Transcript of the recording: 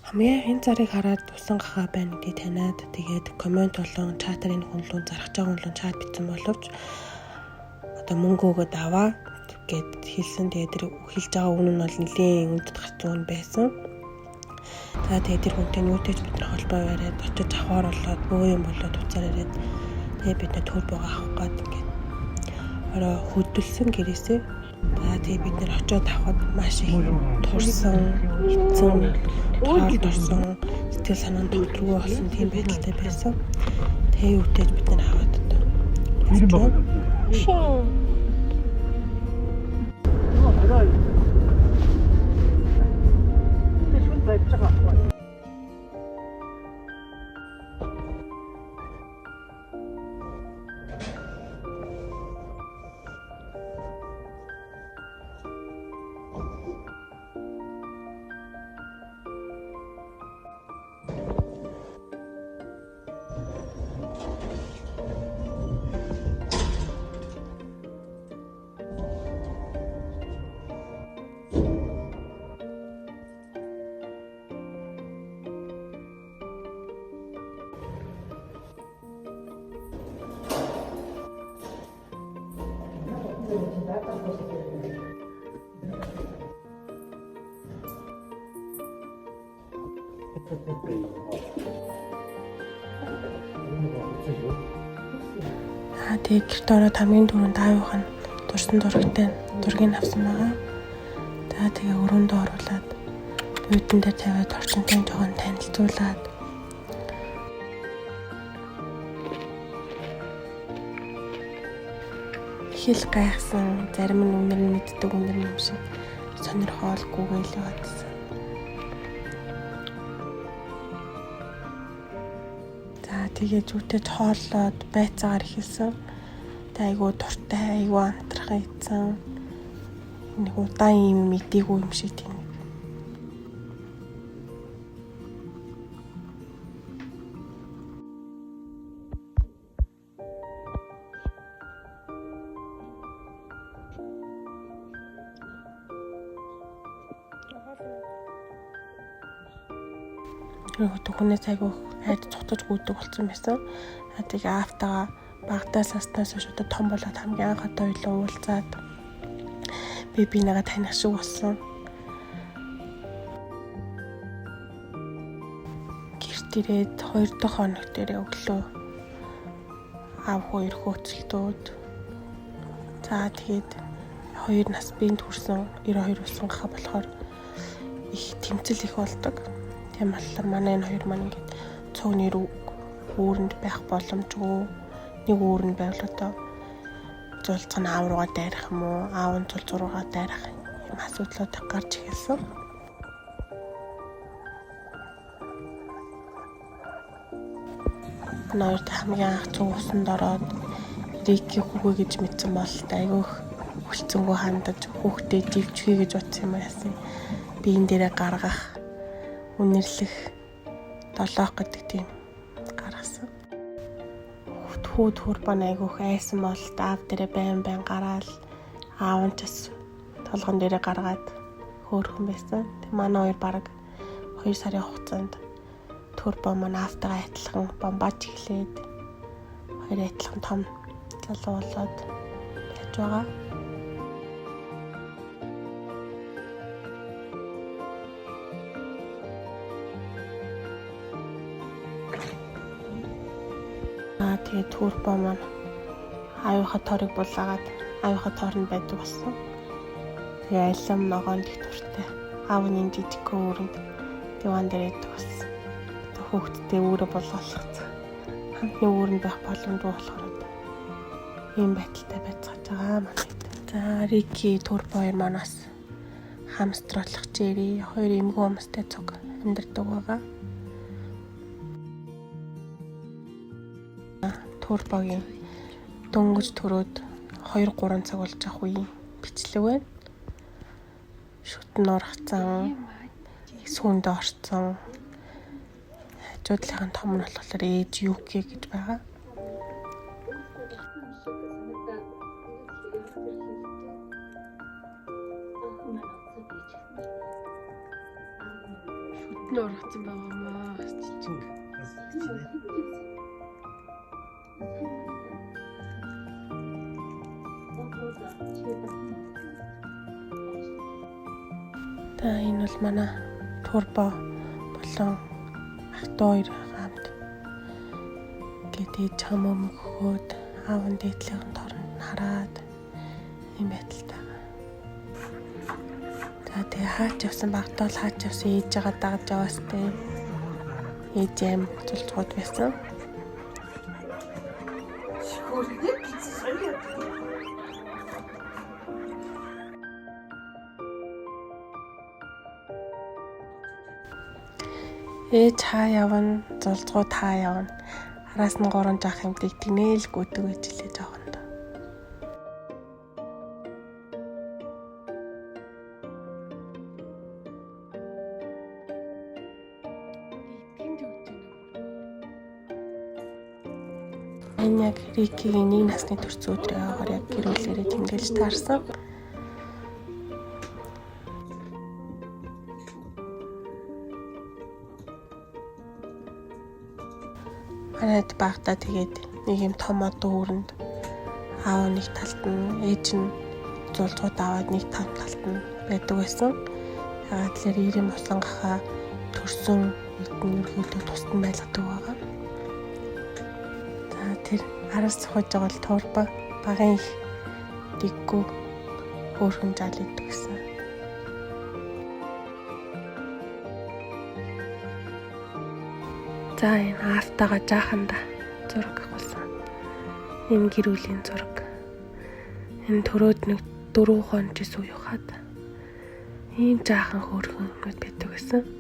Хамгийн энэ зарыг хараад тусан гахаа байна гэдгийг таниад тэгээд комент болон чатаар энэ хүнлүүн зарах байгаа хүнлүүн чат бичсэн боловч одоо мөнгө өгөөд аваа гэд хэлсэн. Тэгээд тэр хэлж байгаа үнэн нь бол нэлийн үндэд гарцсан байсан. За тэгээд тэр хүнтэй нүутэйч бид нар холбоо бариад очиж авахар болоод бөө юм болоод уцаар ирээд тэгээд бид нэ төлбөөгөө авах гээд ингээд орой хөдөлсөн гэрээсээ. За тэгээд бид нэр очиод авахд маш их турсан, эцэн, тоолд орсон, сэтгэл санаа нь тогтворгүй болсон тийм байдалтай байсан. Тэгээ үтээж бид нар аваад одоо. Тэгээд гэрт ороод хамгийн түрүүнд аавынх нь дурсан зурагтай зургийг авсан байгаа. За тэгээ өрөөндөө оруулаад буудан дээр тавиад орчинтой жоохон танилцуулаад хэл гайхсан, зарим нь үнэр нь мэддэг үнэр юм шиг сонирхолгүйгээ л бодсон. Тэгээд зүгтээ хооллоод байцаагаар ихэлсэн. Айгуу дуртай, айгуу амтрах ийцэн. Нэг удаан юм мэдээгүй юм шиг тийм. Түүнээс айгуу хайд цутаж гүйдэг болсон байсан. Тэгээ автагаа багтаа саснаас шууд том болоод хамгийн анх одоо илүү уулзаад би нэгээ таних шиг болсон. Гэрт ирээд 2 дахь хоног дээрээ өглөө аав хоёр хөөцөлтөөд за тэгээд 2 нас биед хүрсэн 92 өссөн гахаа болохоор их тэмцэл их болдог. Тийм болохоор манай энэ хоёр маань ингээд цогны үүрэнд байх боломжгүй. Нэг үүрэнд байвал одоо зулцхан аав руугаа дайрах юм уу? Аав нь зулц руугаа дайрах юм асуудлууд гарч ирсэн. Нойрт хамгийн анх цугсанд ороод Рики хүүгээ гэж мэдсэн бол айгүйх хүлцэнгөө хандаж хүүхдээ живчхий гэж бодсон юм яасан. Биен дээрээ гаргах, үнэрлэх, долоох гэдэг тийм гаргасан. Хүүд хурбан айгүйх айсан бол аав дээрээ байн гараал аав нь ч толгон дээрээ гаргаад хөөрхөн байсан. Тэг манай хоёр баг 2 сарын хугацаанд турбо манай аавтайгаа адилхан бомбаж эхлээд хоёр адилхан том залуу болоод байж байгаа. Тэгээд турбо маань аавынхаа торыг булаагаад аавынхаа торнд байдаг болсон. Тэгээ алим ногоонд их туртай. Аав нь жижиг өөрөнд диван дээр байдаг болсон. Хүүхдтэй өөрөө болгоолох. Хамтны өөрөнд байх боломжгүй болохоор ийм байдалтай байцгааж байгаа манай. За Рики турбо хоёр манаас хамструулах Жери хоёр эмгүү хүмүүстэй цуг амьдардаг байгаа. Турбогийн дөнгөж төрөөд 2-3 цаг болж ах үеийн бичлэг байна. Шүтэн ургацсан, сүүнд орцсон. Хажуудлынхаа том нь болохоор ээж Юки гэж байгаа. нь ургацсан байгаа маа. Жижиг. Та энэ бол манай турбо болон ах トゥ хоёр хамт гэдэг чам өмгөхөд аавн дээдлийн торонд хараад юм байдалтай. За тэгээ хаач явсан багтаал хаач явсан ээж байгаа дагаж яваастай. Ээж юм цулцгууд байсан. Ээж хаа явна, зулцгуу таа явна. Араас нь 3 жах юмтыг тэнээл гүдэг гэж хэлээ жоохонд. Энэ яг Рикигийн 1 насны төрсөн өдрийн агаар яг гэрүүлээрээ тэмдэглэж таарсан. Манайд багтаа тэгээд нэг юм том дүүрэнд аав нэг талд нь ээж нь зулцгууд аваад нэг талд нь байдаг байсан. Ягаад тэгэхээр ирэм усангахаа төрсөн эдэн ерхийлөө тусдан байлгадаг байгаа. За тэр араас сухаж байгаа бол турбо багын их дэггүй хөөрхөн жал идэг гэсэн. За энэ автагаа жааханда зураг авсан. Энэ гэр бүлийн зураг. Энэ төрөөд нэг 4 хон жис уу хаад. Ийм жаахан хөөрхөн байд байдаг гэсэн.